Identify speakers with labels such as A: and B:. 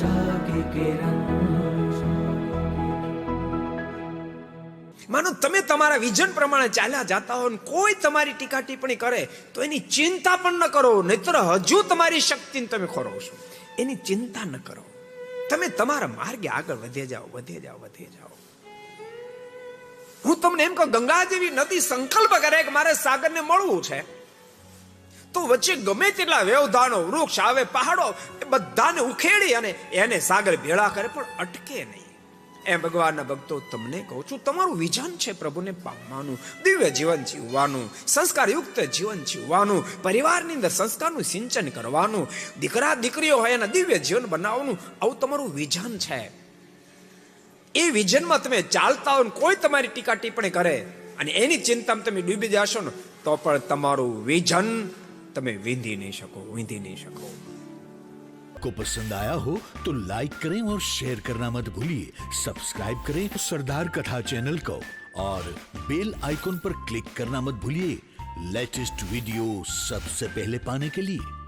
A: आशा की किरण।
B: માનો તમે તમારા વિઝન પ્રમાણે ચાલ્યા જાતા હો, કોઈ તમારી ટીકા ટિપ્પણી કરે તો એની ચિંતા પણ ન કરો, નહીતર હજુ તમારી શક્તિને તમે ખોરવશો. એની ચિંતા ન કરો, તમે તમારા માર્ગે આગળ વધે જાઓ, વધે જાઓ, વધે જાઓ. હું તમને એમ કહું, ગંગા જેવી નદી સંકલ્પ કરે કે મારે સાગરને મળવું છે, તો વચ્ચે ગમે તેટલા વ્યવધાનો, વૃક્ષ આવે, પહાડો, એ બધાને ઉખેડી અને એને સાગર ભેળા કરે, પણ અટકે નહીં. એમ ભગવાનના ભક્તો, તમને કહું છું, તમારું વિઝન છે પ્રભુને પામવાનું, દિવ્ય જીવન જીવવાનું, સંસ્કારયુક્ત જીવન જીવવાનું, પરિવારની અંદર સંસ્કારનું સિંચન કરવાનું, દીકરા દીકરીઓ હોય એના દિવ્ય જીવન બનાવવાનું, આવું તમારું વિઝન છે. એ વિઝનમાં તમે ચાલતા હો, કોઈ તમારી ટીકા ટિપ્પણી કરે અને એની ચિંતામાં તમે ડૂબી જશો ને, તો પણ તમારું વિઝન તમે વિંધી નહીં શકો, વિંધી નહીં શકો.
C: को पसंद आया हो तो लाइक करें और शेयर करना मत भूलिए. सब्सक्राइब करें सरदार कथा चैनल को और बेल आइकॉन पर क्लिक करना मत भूलिए लेटेस्ट वीडियो सबसे पहले पाने के लिए.